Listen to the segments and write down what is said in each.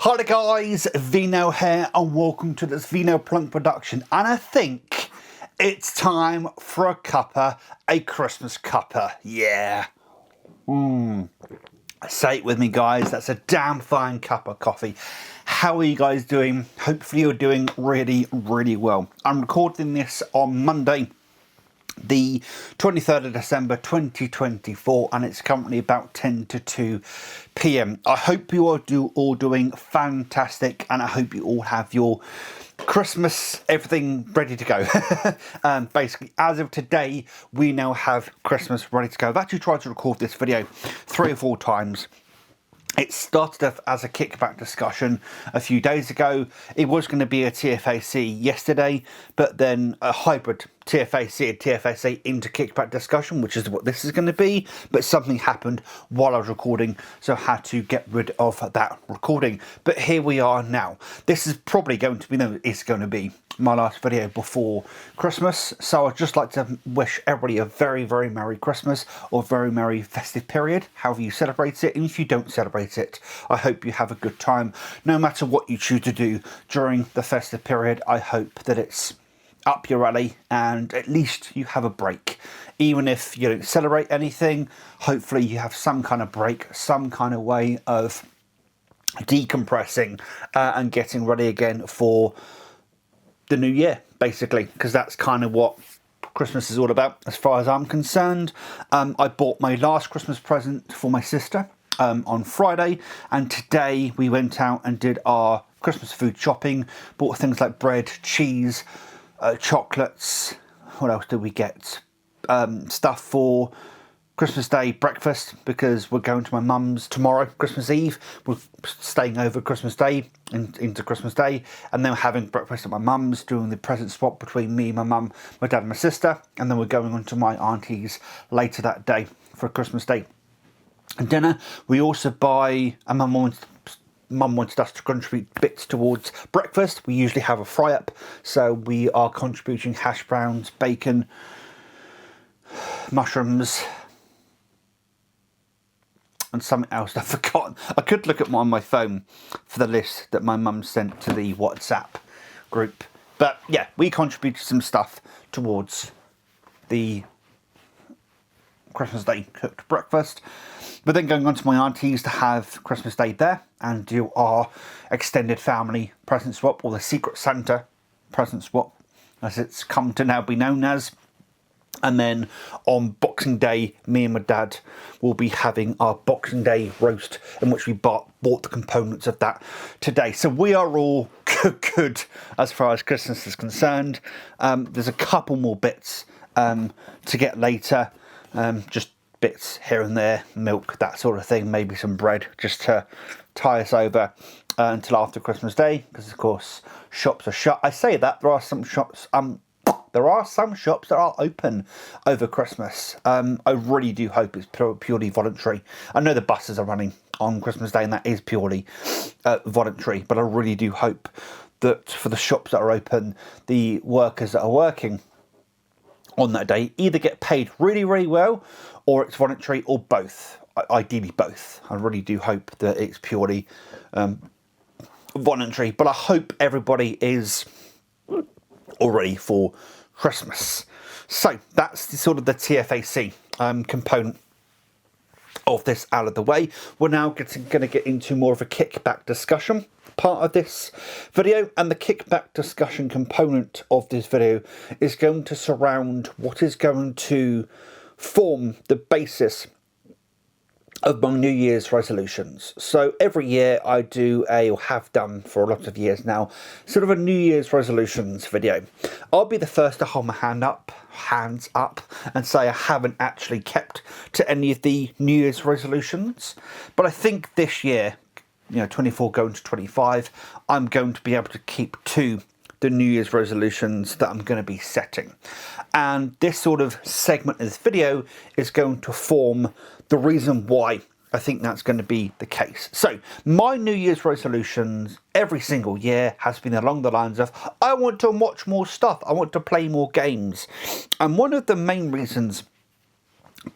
Hi there guys, Vino here and welcome to this Vino Plunk production, and I think it's time for a cuppa, a Christmas cuppa, yeah. Say it with me guys, that's a damn fine cup of coffee. How are you guys doing? Hopefully you're doing really well. I'm recording this on Monday, the 23rd of December 2024, and it's currently about 10 to 2 p.m. I hope you are all doing fantastic, and I hope you all have your Christmas everything ready to go. Basically, as of today, we now have Christmas ready to go. I've actually tried to record this video 3 or 4 times. It started off as a kickback discussion a few days ago. It was going to be a TFAC yesterday, but then a hybrid TFAC and TFAC into kickback discussion, which is what this is going to be. But something happened while I was recording, so I had to get rid of that recording. But here we are now. This is probably going to be, no, it's going to be my last video before Christmas. So I'd just like to wish everybody a very Merry Christmas or very Merry festive period, however you celebrate it. And if you don't celebrate it, I hope you have a good time. No matter what you choose to do during the festive period, I hope that it's up your alley and at least you have a break. Even if you don't celebrate anything, hopefully you have some kind of break, some kind of way of decompressing and getting ready again for the new year, basically, because that's kind of what Christmas is all about as far as I'm concerned. I bought my last Christmas present for my sister on Friday, and today we went out and did our Christmas food shopping, bought things like bread, cheese, chocolates. What else did we get? Stuff for Christmas Day breakfast, because we're going to my mum's tomorrow, Christmas Eve. We're staying over Christmas Day into Christmas Day, and then we're having breakfast at my mum's, doing the present swap between me, my mum, my dad and my sister, and then we're going on to my auntie's later that day for Christmas Day dinner. We also buy, and Mum wants us to contribute bits towards breakfast. We usually have a fry up, so we are contributing hash browns, bacon, mushrooms, and something else I've forgotten. I could look at on my phone for the list that my mum sent to the WhatsApp group. But yeah, we contributed some stuff towards the Christmas Day cooked breakfast. But then going on to my auntie's to have Christmas Day there and do our extended family present swap, or the Secret Santa present swap, as it's come to now be known as. And then on Boxing Day, me and my dad will be having our Boxing Day roast, in which we bought the components of that today. So we are all good as far as Christmas is concerned. There's a couple more bits to get later, just bits here and there, milk, that sort of thing, maybe some bread, just to tie us over until after Christmas Day, because of course shops are shut. I say that, there are some shops that are open over Christmas. I really do hope it's purely voluntary. I know the buses are running on Christmas Day and that is purely voluntary, but I really do hope that for the shops that are open, the workers that are working on that day either get paid really well, or it's voluntary, or both. Ideally both. I really do hope that it's purely voluntary, but I hope everybody is all ready for Christmas. So that's the sort of the TFAC component of this out of the way. We're now going to get into more of a kickback discussion part of this video, and the kickback discussion component of this video is going to surround what is going to form the basis of my New Year's resolutions. So every year I do or have done for a lot of years now, sort of a New Year's resolutions video. I'll be the first to hold my hands up and say I haven't actually kept to any of the New Year's resolutions. But I think this year, 24 going to 25, I'm going to be able to keep to the New Year's resolutions that I'm going to be setting. And this sort of segment of this video is going to form the reason why I think that's going to be the case. So my New Year's resolutions every single year has been along the lines of, I want to watch more stuff, I want to play more games. And one of the main reasons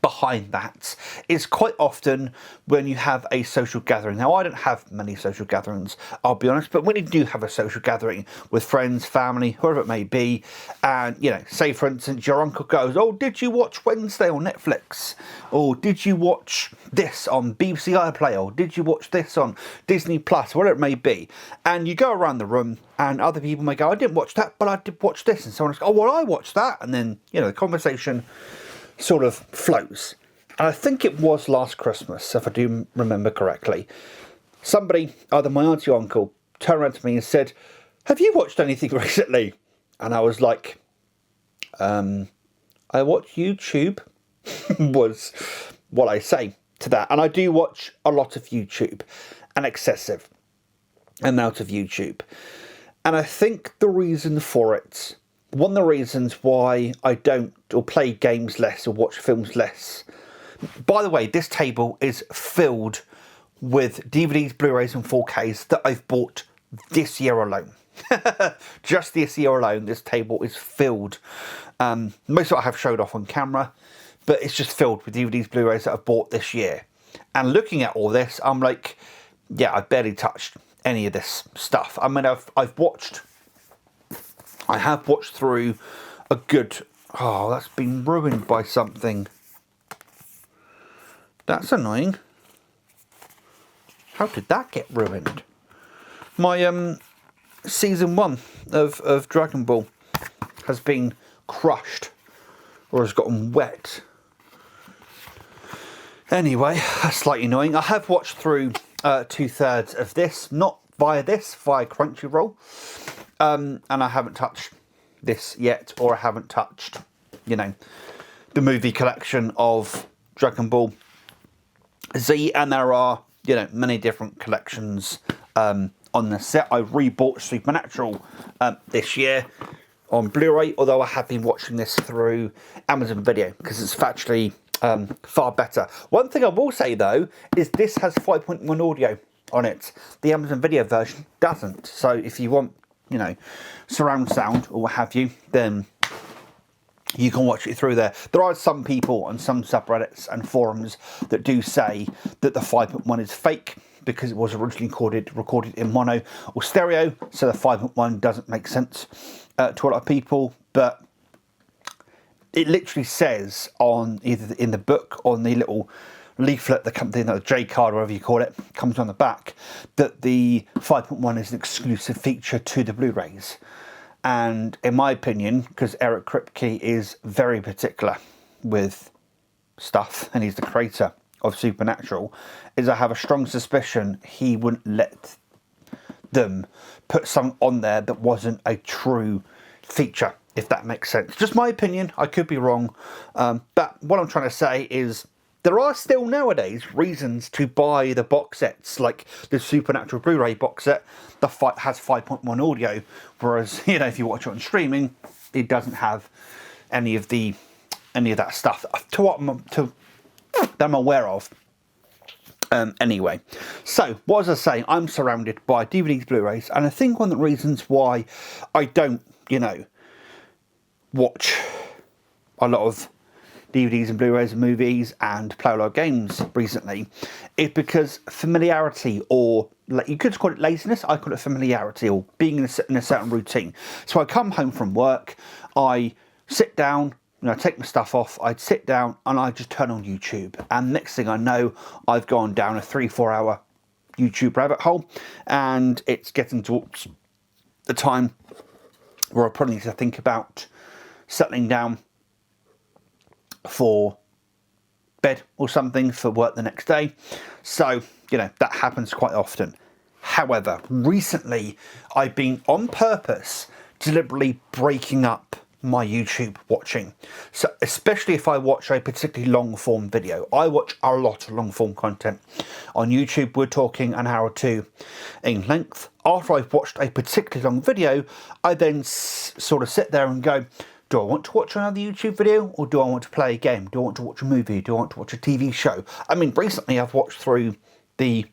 behind that is quite often when you have a social gathering. Now, I don't have many social gatherings, I'll be honest, but when you do have a social gathering with friends, family, whoever it may be, and, you know, say for instance, your uncle goes, oh, did you watch Wednesday on Netflix? Or did you watch this on BBC iPlayer? Or did you watch this on Disney Plus? Whatever it may be. And you go around the room and other people may go, I didn't watch that, but I did watch this. And someone goes, oh, well, I watched that. And then, you know, the conversation sort of flows. And I think it was last Christmas, if I do remember correctly, somebody, either my auntie or uncle, turned around to me and said, have you watched anything recently? And I was like, I watch YouTube, was what I say to that. And I do watch a lot of YouTube, an excessive amount of YouTube. And I think the reason for it, one of the reasons why I don't or play games less or watch films less. By the way, this table is filled with DVDs, Blu-rays and 4Ks that I've bought this year alone. Just this year alone, this table is filled. Most of it I have showed off on camera, but it's just filled with DVDs, Blu-rays that I've bought this year. And looking at all this, I'm like, yeah, I barely touched any of this stuff. I mean, I have watched through a good... Oh, that's been ruined by something. That's annoying. How did that get ruined? My season 1 of Dragon Ball has been crushed. Or has gotten wet. Anyway, that's slightly annoying. I have watched through 2/3 of this. Not via Crunchyroll. And I haven't touched this yet, or I haven't touched, you know, the movie collection of Dragon Ball Z, and there are, you know, many different collections on the set. I rebought Supernatural this year on Blu-ray, although I have been watching this through Amazon Video because it's factually far better. One thing I will say though is this has 5.1 audio on it. The Amazon Video version doesn't. So if you want, you know, surround sound or what have you, then you can watch it through there. There are some people on some subreddits and forums that do say that the 5.1 is fake because it was originally recorded in mono or stereo, so the 5.1 doesn't make sense to a lot of people. But it literally says on either in the book or on the little leaflet, the J card, whatever you call it, comes on the back, that the 5.1 is an exclusive feature to the Blu-rays. And in my opinion, because Eric Kripke is very particular with stuff, and he's the creator of Supernatural, is I have a strong suspicion he wouldn't let them put something on there that wasn't a true feature, if that makes sense. Just my opinion, I could be wrong. But what I'm trying to say is there are still nowadays reasons to buy the box sets, like the Supernatural Blu-ray box set that has 5.1 audio, whereas, you know, if you watch it on streaming, it doesn't have any of that stuff that I'm aware of. Anyway, so what was I saying? I'm surrounded by DVDs, Blu-rays, and I think one of the reasons why I don't, you know, watch a lot of DVDs and Blu-rays and movies and play a lot of games recently is because familiarity, or like, you could call it laziness, I call it familiarity, or being in a certain routine. So I come home from work, I sit down, you know, take my stuff off, I'd sit down and I just turn on YouTube, and next thing I know, I've gone down a 3-4 hour YouTube rabbit hole, and it's getting towards the time where I probably need to think about settling down for bed or something for work the next day. So, you know, that happens quite often. However, recently I've been on purpose deliberately breaking up my YouTube watching. So especially if I watch a particularly long form video. I watch a lot of long form content. On YouTube we're talking an hour or two in length. After I've watched a particularly long video, I then sort of sit there and go, do I want to watch another YouTube video, or do I want to play a game? Do I want to watch a movie? Do I want to watch a TV show? I mean, recently I've watched through the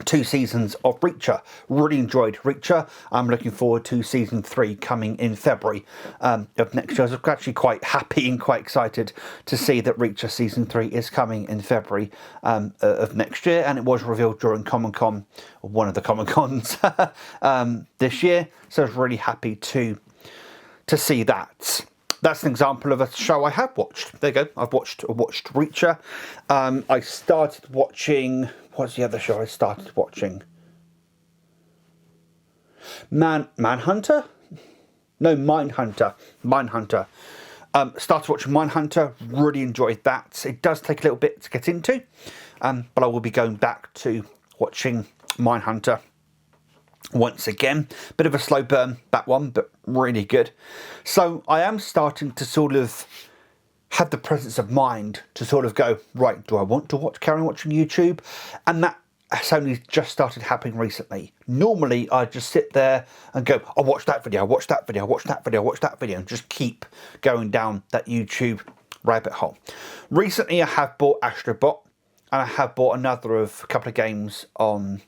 2 seasons of Reacher. Really enjoyed Reacher. I'm looking forward to season 3 coming in February of next year. I was actually quite happy and quite excited to see that Reacher season 3 is coming in February of next year, and it was revealed during Comic-Con, or one of the Comic-Cons this year. So I was really happy to see that. That's an example of a show I have watched. There you go. I've watched Reacher. I started watching. What's the other show I started watching? Manhunter? No, Mindhunter. Started watching Mindhunter. Really enjoyed that. It does take a little bit to get into, but I will be going back to watching Mindhunter once again. Bit of a slow burn, that one, but really good. So I am starting to sort of have the presence of mind to sort of go, right, do I want to carry on watching YouTube? And that has only just started happening recently. Normally I just sit there and go, I'll watch that video, I'll watch that video, I'll watch that video, I'll watch that video, and just keep going down that YouTube rabbit hole. Recently I have bought Astrobot, and I have bought a couple of games on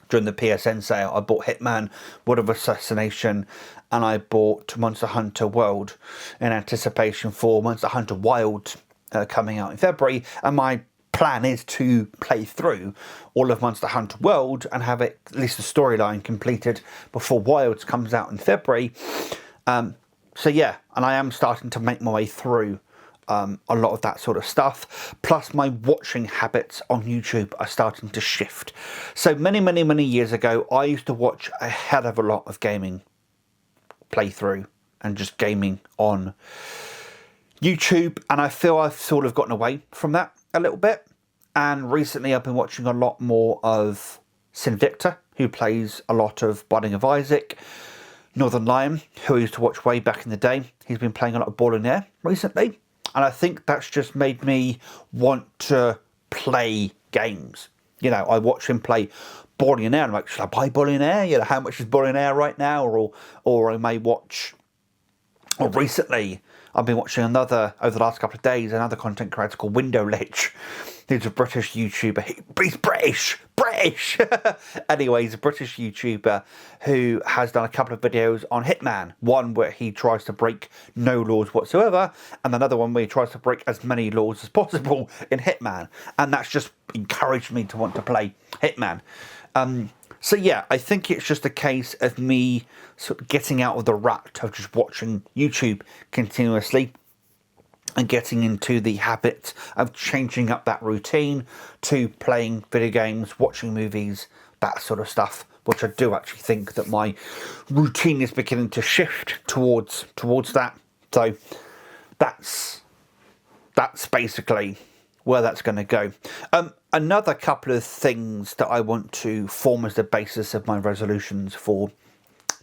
during the PSN sale. I bought Hitman, World of Assassination, and I bought Monster Hunter World in anticipation for Monster Hunter Wild coming out in February. And my plan is to play through all of Monster Hunter World and have at least the storyline completed before Wilds comes out in February. So yeah, and I am starting to make my way through a lot of that sort of stuff. Plus my watching habits on YouTube are starting to shift. So many years ago, I used to watch a hell of a lot of gaming playthrough and just gaming on YouTube, and I feel I've sort of gotten away from that a little bit. And recently I've been watching a lot more of Sinvicta, who plays a lot of Binding of Isaac. Northern Lion, who I used to watch way back in the day, he's been playing a lot of Ball in Air recently. And I think that's just made me want to play games. You know, I watch him play Ball in Air. I'm like, should I buy Ball in Air? You know, how much is Ball in Air right now? Or I may watch. Or recently, I've been watching over the last couple of days, another content creator called Window Lich. He's a British YouTuber. He's British! Anyway, he's a British YouTuber who has done a couple of videos on Hitman. One where he tries to break no laws whatsoever, and another one where he tries to break as many laws as possible in Hitman. And that's just encouraged me to want to play Hitman. So yeah, I think it's just a case of me sort of getting out of the rut of just watching YouTube continuously and getting into the habit of changing up that routine to playing video games, watching movies, that sort of stuff, which I do actually think that my routine is beginning to shift towards that. So that's basically where that's going to go. Another couple of things that I want to form as the basis of my resolutions for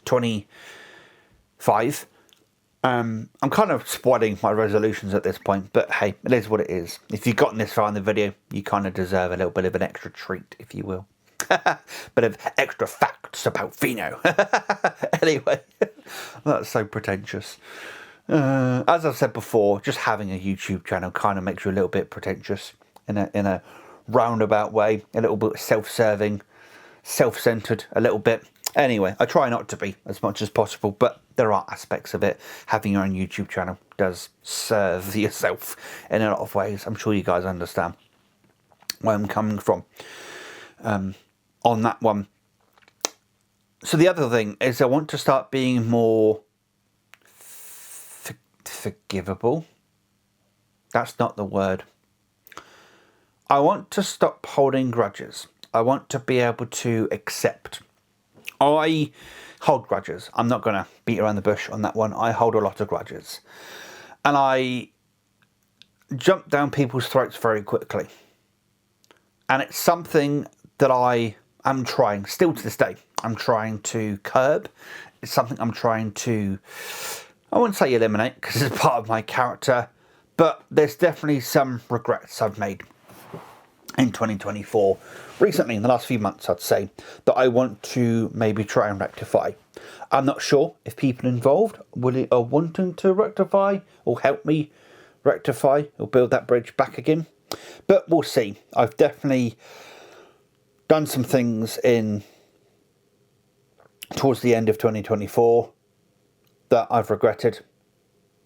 25. I'm kind of spoiling my resolutions at this point, but hey, it is what it is. If you've gotten this far in the video, you kind of deserve a little bit of an extra treat, if you will. Bit of extra facts about Fino. Anyway, that's so pretentious. As I've said before, just having a YouTube channel kind of makes you a little bit pretentious in a roundabout way, a little bit self-serving, self-centered a little bit. Anyway, I try not to be as much as possible, but there are aspects of it. Having your own YouTube channel does serve yourself in a lot of ways. I'm sure you guys understand where I'm coming from on that one. So the other thing is I want to start being more forgivable. That's not the word. I want to stop holding grudges. I want to be able to accept. I hold grudges. I'm not going to beat around the bush on that one. I hold a lot of grudges. And I jump down people's throats very quickly. And it's something that I am trying, still to this day, I'm trying to curb. It's something I'm trying to, I wouldn't say eliminate, because it's part of my character. But there's definitely some regrets I've made in 2024, recently in the last few months, I'd say, that I want to maybe try and rectify. I'm not sure if people involved are wanting to rectify or help me rectify or build that bridge back again, but we'll see. I've definitely done some things towards the end of 2024 that I've regretted,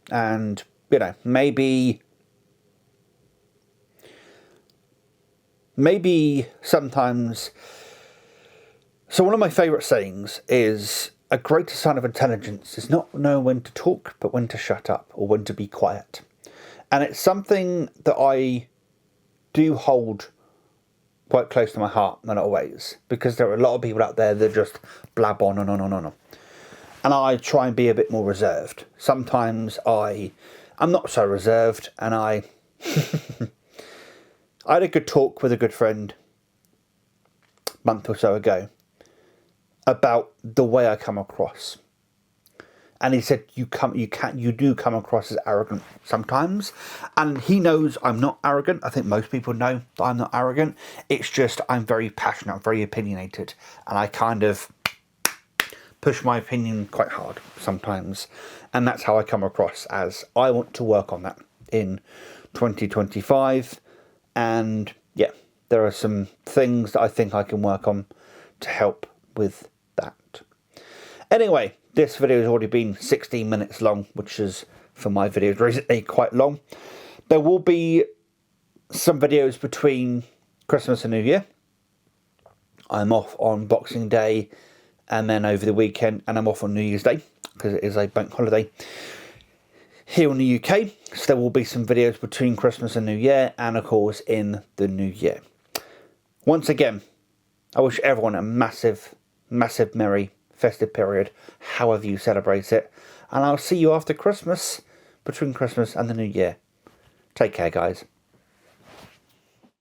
and maybe sometimes. So one of my favourite sayings is, a greater sign of intelligence is not knowing when to talk, but when to shut up, or when to be quiet. And it's something that I do hold quite close to my heart in a lot of ways, because there are a lot of people out there that just blab on and on and on. And I try and be a bit more reserved. Sometimes I'm not so reserved, and I had a good talk with a good friend a month or so ago about the way I come across. And he said, you do come across as arrogant sometimes. And he knows I'm not arrogant. I think most people know that I'm not arrogant. It's just I'm very passionate, I'm very opinionated. And I kind of push my opinion quite hard sometimes. And that's how I come across, as I want to work on that in 2025. And yeah, there are some things that I think I can work on to help with that. Anyway, this video has already been 16 minutes long, which is, for my videos recently, quite long. There will be some videos between Christmas and New Year. I'm off on Boxing Day and then over the weekend, and I'm off on New Year's Day because it is a bank holiday here in the UK. So there will be some videos between Christmas and New Year, and of course in the new year. Once again, I wish everyone a massive, massive merry festive period, however you celebrate it, and I'll see you after Christmas, between Christmas and the new year. Take care, guys.